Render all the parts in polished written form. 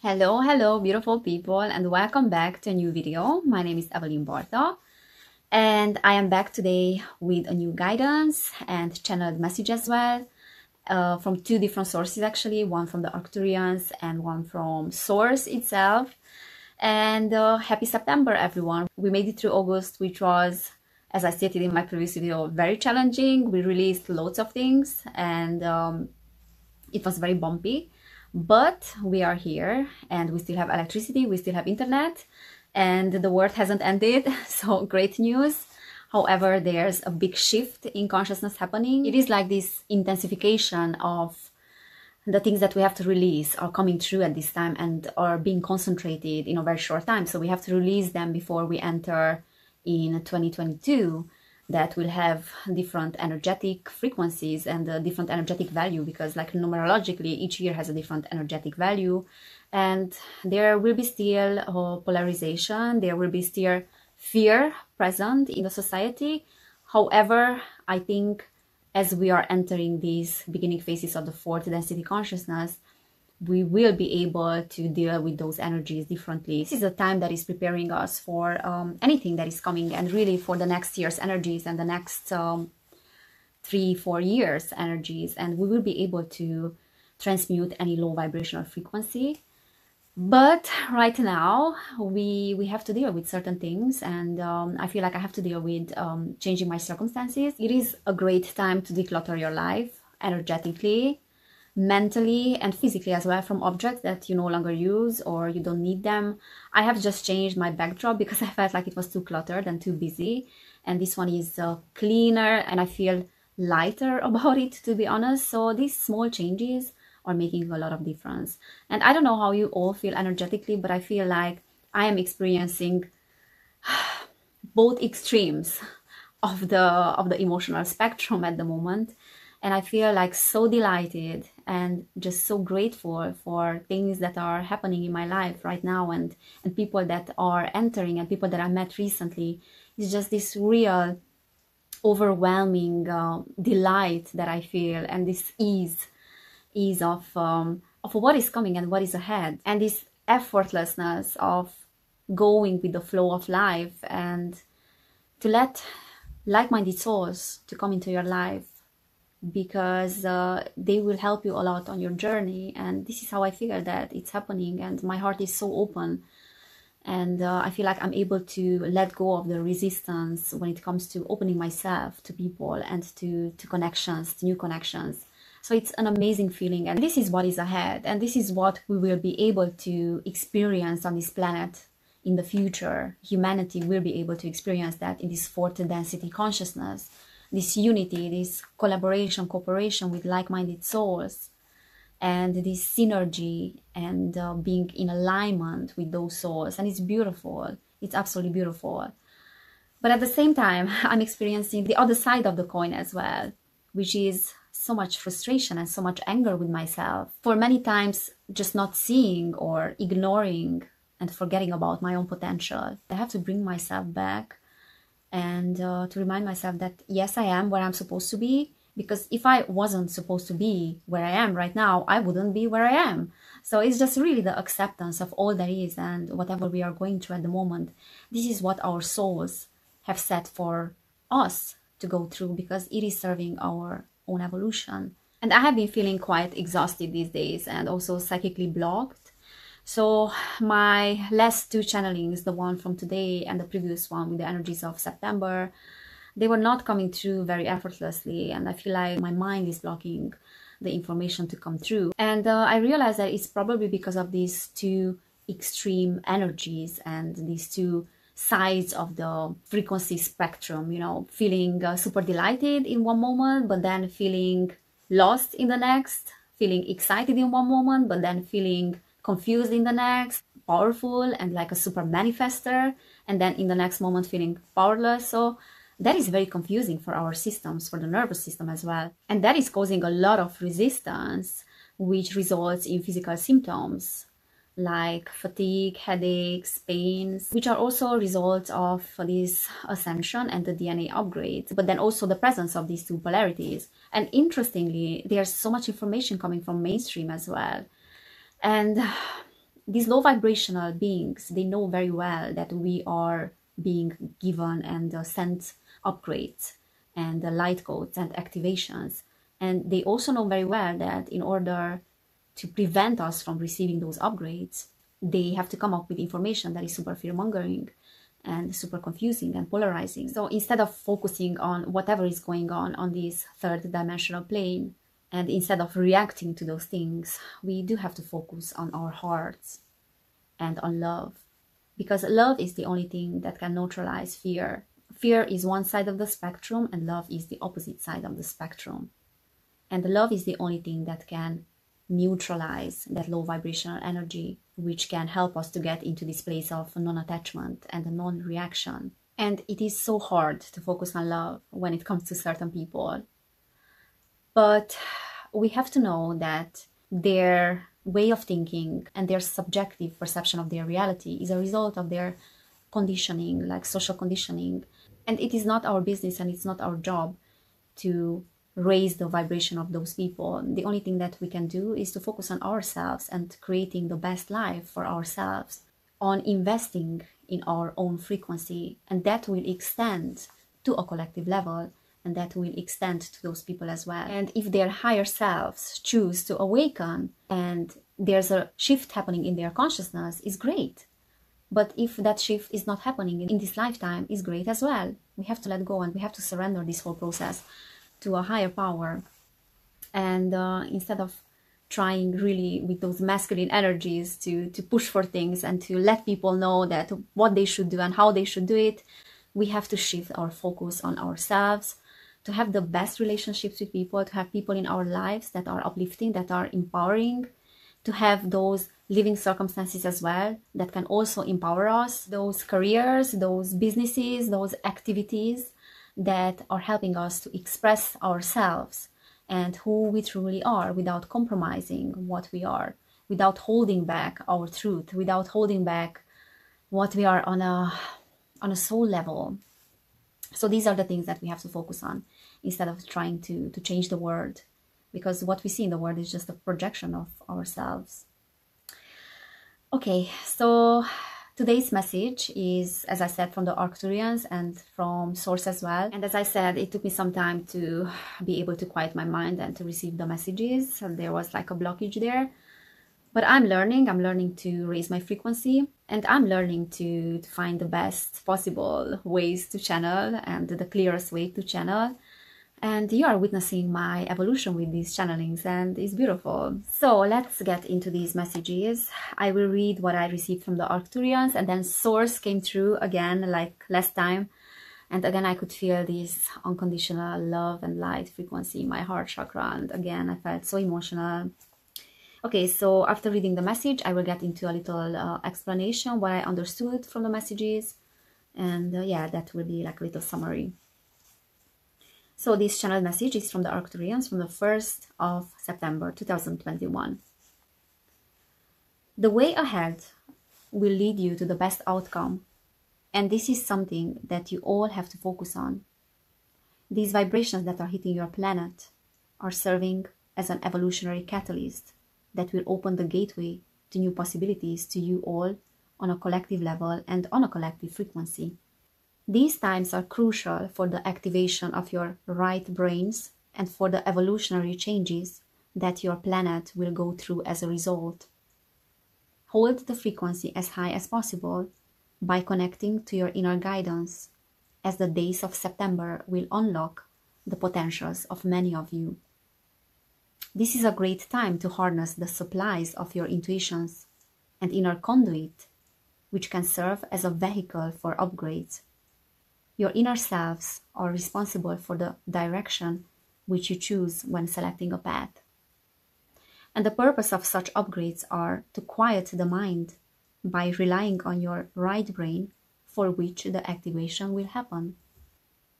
Hello, beautiful people, and welcome back to a new video. My name is Evelyn Barta, and I am back today with a new guidance and channeled message as well, from two different sources actually, one from the Arcturians and one from Source itself. And happy September, everyone. We made it through August, which was, as I stated in my previous video, very challenging. We released lots of things and it was very bumpy. But we are here and we still have electricity, we still have internet, and the world hasn't ended, so great news. However, there's a big shift in consciousness happening. It is like this intensification of the things that we have to release are coming through at this time and are being concentrated in a very short time. So we have to release them before we enter in 2022. That will have different energetic frequencies and a different energetic value, because like numerologically each year has a different energetic value, and there will be still polarization, there will be still fear present in the society. However, I think as we are entering these beginning phases of the fourth density consciousness, we will be able to deal with those energies differently. This is a time that is preparing us for anything that is coming, and really for the next year's energies and the next 3-4 years energies, and we will be able to transmute any low vibrational frequency. But right now we have to deal with certain things, and I feel like I have to deal with changing my circumstances. It is a great time to declutter your life energetically, mentally, and physically as well, from objects that you no longer use or you don't need them. I have just changed my backdrop because I felt like it was too cluttered and too busy, and this one is cleaner and I feel lighter about it, to be honest. So these small changes are making a lot of difference. And I don't know how you all feel energetically, but I feel like I am experiencing both extremes of the emotional spectrum at the moment. And I feel like so delighted and just so grateful for things that are happening in my life right now, and people that are entering and people that I met recently. It's just this real overwhelming delight that I feel, and this ease of what is coming and what is ahead, and this effortlessness of going with the flow of life, and to let like-minded souls to come into your life, because they will help you a lot on your journey. And this is how I feel that it's happening, and my heart is so open, and I feel like I'm able to let go of the resistance when it comes to opening myself to people and to connections, to new connections. So it's an amazing feeling, and this is what is ahead, and this is what we will be able to experience on this planet in the future. Humanity will be able to experience that in this fourth density consciousness, this unity, this collaboration, cooperation with like-minded souls, and this synergy, and being in alignment with those souls. And it's beautiful. It's absolutely beautiful. But at the same time, I'm experiencing the other side of the coin as well, which is so much frustration and so much anger with myself for many times just not seeing or ignoring and forgetting about my own potential. I have to bring myself back and to remind myself that yes, I am where I'm supposed to be, because if I wasn't supposed to be where I am right now, I wouldn't be where I am. So it's just really the acceptance of all there is and whatever we are going through at the moment. This is what our souls have set for us to go through, because it is serving our own evolution. And I have been feeling quite exhausted these days and also psychically blocked. So my last two channelings, the one from today and the previous one with the energies of September, they were not coming through very effortlessly, and I feel like my mind is blocking the information to come through. And I realized that it's probably because of these two extreme energies and these two sides of the frequency spectrum, you know, feeling super delighted in one moment, but then feeling lost in the next, feeling excited in one moment, but then feeling confused in the next, powerful and like a super manifester, and then in the next moment feeling powerless. So that is very confusing for our systems, for the nervous system as well. And that is causing a lot of resistance, which results in physical symptoms like fatigue, headaches, pains, which are also results of this ascension and the DNA upgrade, but then also the presence of these two polarities. And interestingly, there's so much information coming from mainstream as well. And these low vibrational beings, they know very well that we are being given and sent upgrades and light codes and activations. And they also know very well that in order to prevent us from receiving those upgrades, they have to come up with information that is super fear-mongering and super confusing and polarizing. So instead of focusing on whatever is going on this third dimensional plane, and instead of reacting to those things, we do have to focus on our hearts and on love. Because love is the only thing that can neutralize fear. Fear is one side of the spectrum and love is the opposite side of the spectrum. And love is the only thing that can neutralize that low vibrational energy, which can help us to get into this place of non-attachment and non-reaction. And it is so hard to focus on love when it comes to certain people. But we have to know that their way of thinking and their subjective perception of their reality is a result of their conditioning, like social conditioning. And it is not our business and it's not our job to raise the vibration of those people. The only thing that we can do is to focus on ourselves and creating the best life for ourselves, on investing in our own frequency, and that will extend to a collective level, and that will extend to those people as well. And if their higher selves choose to awaken and there's a shift happening in their consciousness, is great. But if that shift is not happening in this lifetime, is great as well. We have to let go and we have to surrender this whole process to a higher power. And instead of trying really with those masculine energies to push for things and to let people know that what they should do and how they should do it, we have to shift our focus on ourselves, to have the best relationships with people, to have people in our lives that are uplifting, that are empowering, to have those living circumstances as well that can also empower us, those careers, those businesses, those activities that are helping us to express ourselves and who we truly are without compromising what we are, without holding back our truth, without holding back what we are on a soul level. So these are the things that we have to focus on instead of trying to change the world, because what we see in the world is just a projection of ourselves. Okay, so today's message is, as I said, from the Arcturians and from Source as well. And as I said, it took me some time to be able to quiet my mind and to receive the messages. So there was like a blockage there. But I'm learning to raise my frequency, and I'm learning to find the best possible ways to channel and the clearest way to channel. And you are witnessing my evolution with these channelings, and it's beautiful. So let's get into these messages. I will read what I received from the Arcturians, and then Source came through again like last time. And again, I could feel this unconditional love and light frequency in my heart chakra. And again, I felt so emotional. Okay, so after reading the message, I will get into a little explanation, what I understood from the messages. And yeah, that will be like a little summary. So this channel message is from the Arcturians from the 1st of September 2021. The way ahead will lead you to the best outcome, and this is something that you all have to focus on. These vibrations that are hitting your planet are serving as an evolutionary catalyst that will open the gateway to new possibilities to you all on a collective level and on a collective frequency. These times are crucial for the activation of your right brains and for the evolutionary changes that your planet will go through as a result. Hold the frequency as high as possible by connecting to your inner guidance, as the days of September will unlock the potentials of many of you. This is a great time to harness the supplies of your intuitions and inner conduit, which can serve as a vehicle for upgrades. Your inner selves are responsible for the direction which you choose when selecting a path. And the purpose of such upgrades are to quiet the mind by relying on your right brain, for which the activation will happen.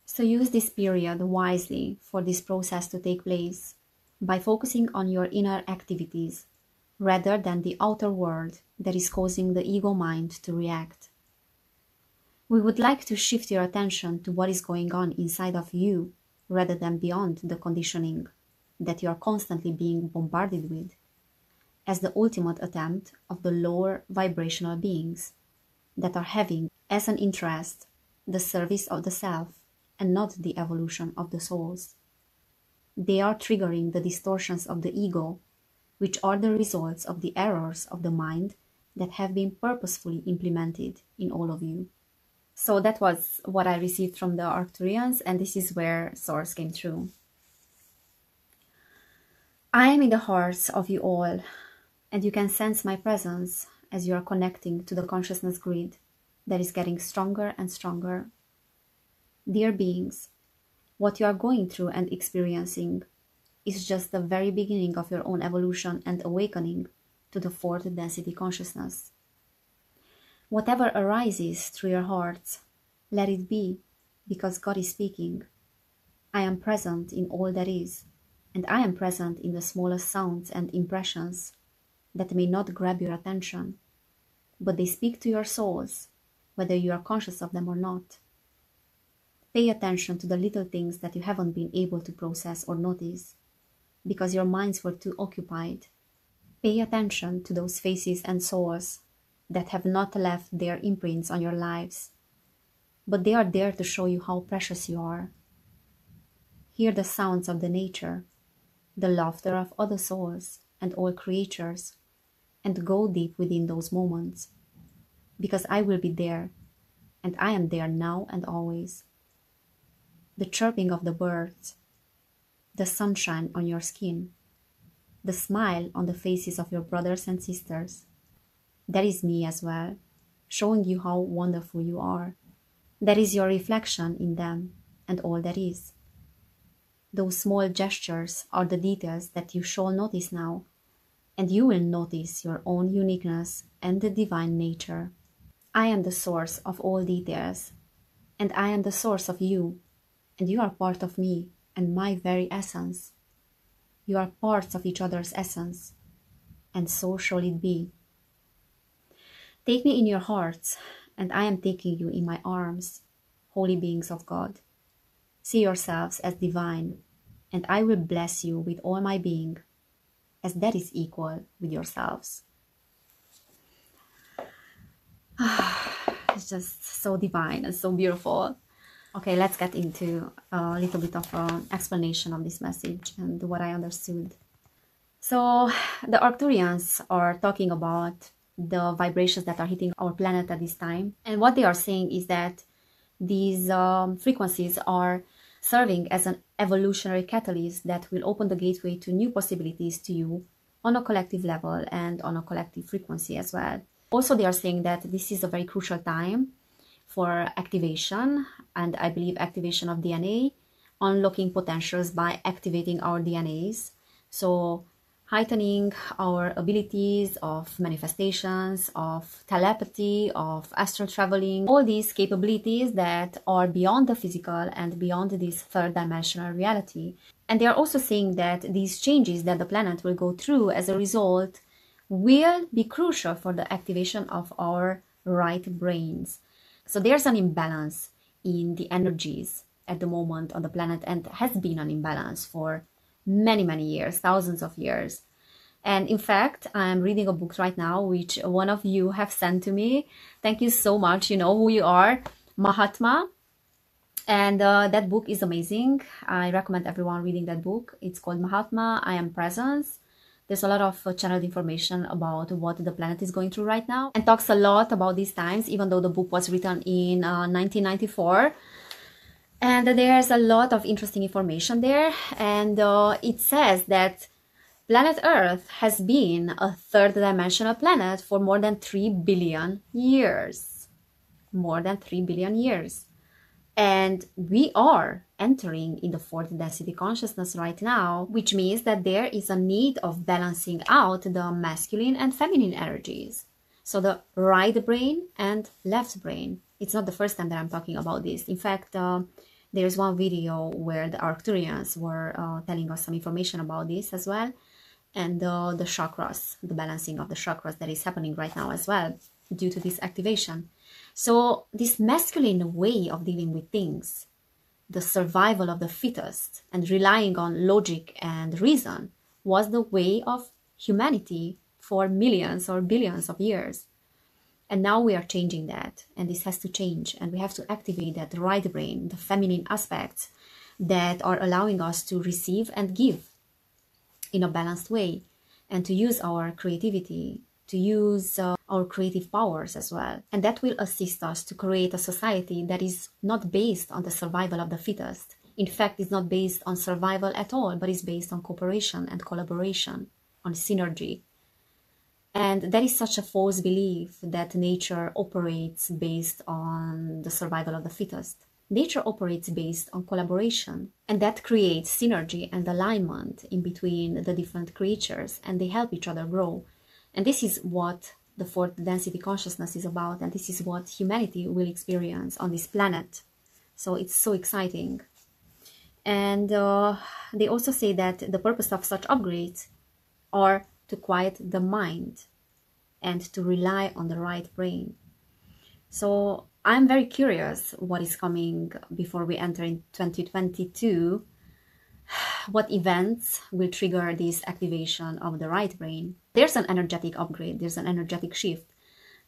So use this period wisely for this process to take place by focusing on your inner activities rather than the outer world that is causing the ego mind to react. We would like to shift your attention to what is going on inside of you rather than beyond the conditioning that you are constantly being bombarded with. as the ultimate attempt of the lower vibrational beings that are having as an interest the service of the self and not the evolution of the souls. They are triggering the distortions of the ego, which are the results of the errors of the mind that have been purposefully implemented in all of you. So that was what I received from the Arcturians, and this is where Source came through. I am in the hearts of you all, and you can sense my presence as you are connecting to the consciousness grid that is getting stronger and stronger. Dear beings, what you are going through and experiencing is just the very beginning of your own evolution and awakening to the fourth density consciousness. Whatever arises through your hearts, let it be, because God is speaking. I am present in all that is, and I am present in the smallest sounds and impressions that may not grab your attention, but they speak to your souls, whether you are conscious of them or not. Pay attention to the little things that you haven't been able to process or notice, because your minds were too occupied. Pay attention to those faces and souls that have not left their imprints on your lives, but they are there to show you how precious you are. Hear the sounds of the nature, the laughter of other souls and all creatures, and go deep within those moments, because I will be there, and I am there now and always. The chirping of the birds, the sunshine on your skin, the smile on the faces of your brothers and sisters. That is me as well, showing you how wonderful you are. That is your reflection in them and all that is. Those small gestures are the details that you shall notice now, and you will notice your own uniqueness and the divine nature. I am the source of all details, and I am the source of you, and you are part of me and my very essence. You are parts of each other's essence, and so shall it be. Take me in your hearts, and I am taking you in my arms, holy beings of God. See yourselves as divine, and I will bless you with all my being, as that is equal with yourselves. It's just so divine and so beautiful. Okay, let's get into a little bit of an explanation of this message and what I understood. So the Arcturians are talking about the vibrations that are hitting our planet at this time. And what they are saying is that these frequencies are serving as an evolutionary catalyst that will open the gateway to new possibilities to you on a collective level and on a collective frequency as well. Also, they are saying that this is a very crucial time for activation, and I believe activation of DNA, unlocking potentials by activating our DNAs. So heightening our abilities of manifestations, of telepathy, of astral traveling, all these capabilities that are beyond the physical and beyond this third dimensional reality. And they are also saying that these changes that the planet will go through as a result will be crucial for the activation of our right brains. So there's an imbalance in the energies at the moment on the planet, and has been an imbalance for many, many years, thousands of years. And in fact, I'm reading a book right now, which one of you have sent to me. Thank you so much. You know who you are, Mahatma. And that book is amazing. I recommend everyone reading that book. It's called Mahatma, I Am Presence. There's a lot of channeled information about what the planet is going through right now, and talks a lot about these times, even though the book was written in 1994. And there's a lot of interesting information there. And it says that planet Earth has been a third dimensional planet for more than 3 billion years. More than 3 billion years. And we are entering in the fourth density consciousness right now, which means that there is a need of balancing out the masculine and feminine energies. So the right brain and left brain. It's not the first time that I'm talking about this. In fact, there's one video where the Arcturians were telling us some information about this as well. And the chakras, the balancing of the chakras that is happening right now as well due to this activation. So this masculine way of dealing with things, the survival of the fittest and relying on logic and reason, was the way of humanity for millions or billions of years. And now we are changing that, and this has to change, and we have to activate that right brain, the feminine aspects that are allowing us to receive and give in a balanced way, and to use our creativity, to use our creative powers as well. And that will assist us to create a society that is not based on the survival of the fittest. In fact, it's not based on survival at all, but is based on cooperation and collaboration, on synergy. And that is such a false belief that nature operates based on the survival of the fittest. Nature operates based on collaboration, and that creates synergy and alignment in between the different creatures, and they help each other grow. And this is what the fourth density consciousness is about, and this is what humanity will experience on this planet. So it's so exciting. And they also say that the purpose of such upgrades are to quiet the mind and to rely on the right brain. So I'm very curious what is coming before we enter in 2022. What events will trigger this activation of the right brain? There's an energetic upgrade, there's an energetic shift,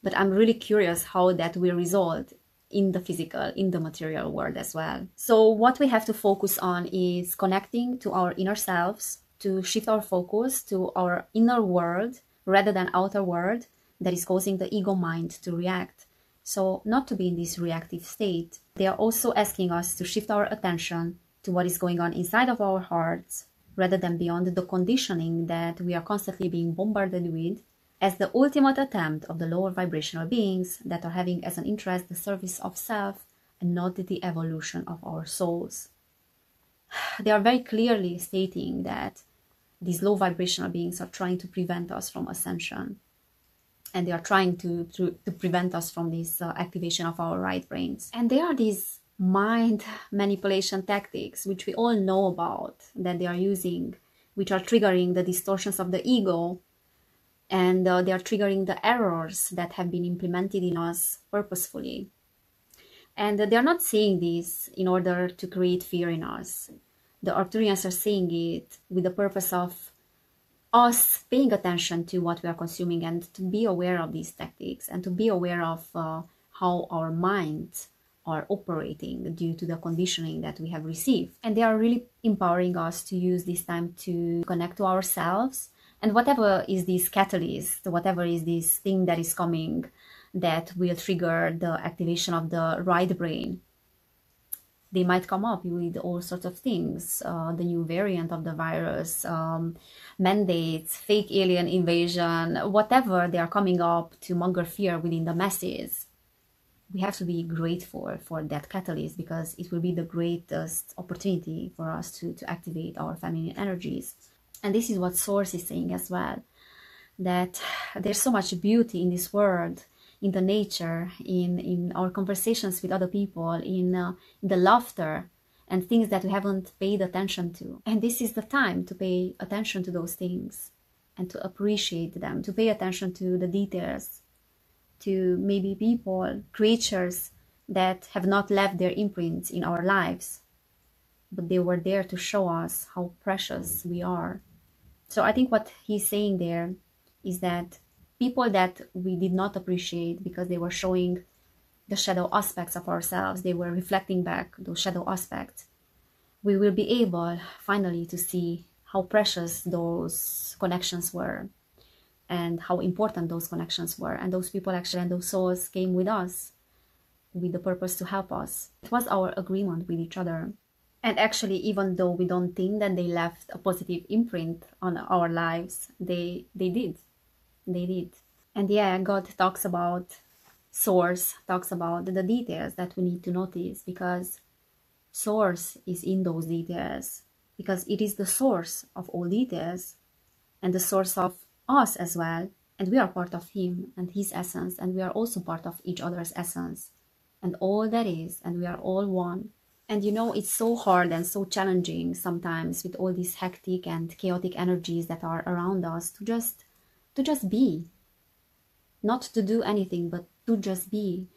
but I'm really curious how that will result in the physical, in the material world as well. So what we have to focus on is connecting to our inner selves, to shift our focus to our inner world rather than outer world that is causing the ego mind to react. So not to be in this reactive state. They are also asking us to shift our attention to what is going on inside of our hearts rather than beyond the conditioning that we are constantly being bombarded with as the ultimate attempt of the lower vibrational beings that are having as an interest the service of self and not the evolution of our souls. They are very clearly stating that these low vibrational beings are trying to prevent us from ascension, and they are trying to prevent us from this activation of our right brains. And there are these mind manipulation tactics which we all know about that they are using, which are triggering the distortions of the ego, and they are triggering the errors that have been implemented in us purposefully. And they are not saying this in order to create fear in us. The Arcturians are saying it with the purpose of us paying attention to what we are consuming and to be aware of these tactics and to be aware of how our minds are operating due to the conditioning that we have received. And they are really empowering us to use this time to connect to ourselves. And whatever is this catalyst, whatever is this thing that is coming that will trigger the activation of the right brain, they might come up with all sorts of things, the new variant of the virus, mandates, fake alien invasion, whatever they are coming up to monger fear within the masses. We have to be grateful for that catalyst because it will be the greatest opportunity for us to activate our feminine energies. And this is what Source is saying as well, that there's so much beauty in this world, in the nature, in our conversations with other people, in the laughter and things that we haven't paid attention to. And this is the time to pay attention to those things and to appreciate them, to pay attention to the details, to maybe people, creatures that have not left their imprints in our lives, but they were there to show us how precious we are. So I think what he's saying there is that people that we did not appreciate because they were showing the shadow aspects of ourselves, they were reflecting back those shadow aspects, we will be able finally to see how precious those connections were and how important those connections were. And those people actually, and those souls came with us with the purpose to help us. It was our agreement with each other. And actually, even though we don't think that they left a positive imprint on our lives, they did. They did. And yeah, God talks about Source, talks about the details that we need to notice, because Source is in those details, because it is the source of all details and the source of us as well. And we are part of Him and His essence, and we are also part of each other's essence and all that is, and we are all one. And you know, it's so hard and so challenging sometimes with all these hectic and chaotic energies that are around us to just be. Not to do anything, but to just be,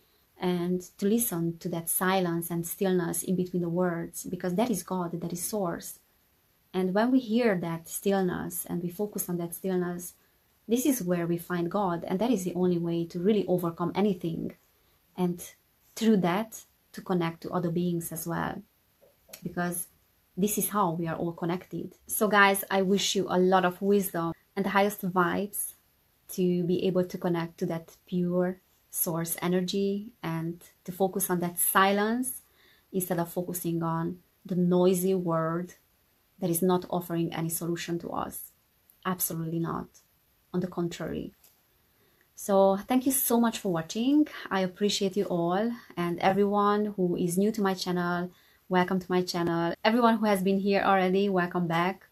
and to listen to that silence and stillness in between the words, because that is God, that is Source. And when we hear that stillness and we focus on that stillness, This is where we find God, and that is the only way to really overcome anything. And through that, to connect to other beings as well, because this is how we are all connected. So guys, I wish you a lot of wisdom and the highest vibes to be able to connect to that pure source energy and to focus on that silence instead of focusing on the noisy world that is not offering any solution to us. Absolutely not. On the contrary. So thank you so much for watching. I appreciate you all, and everyone who is new to my channel, welcome to my channel. Everyone who has been here already, welcome back.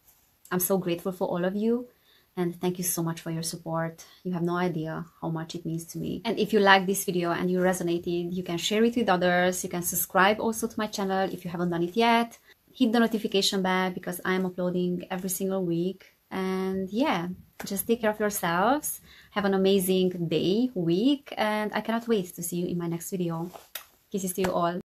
I'm so grateful for all of you, and thank you so much for your support. You have no idea how much it means to me. And if you like this video and you resonated, you can share it with others. You can subscribe also to my channel if you haven't done it yet. Hit the notification bell because I'm uploading every single week. And yeah, just take care of yourselves. Have an amazing day, week, and I cannot wait to see you in my next video. Kisses to you all.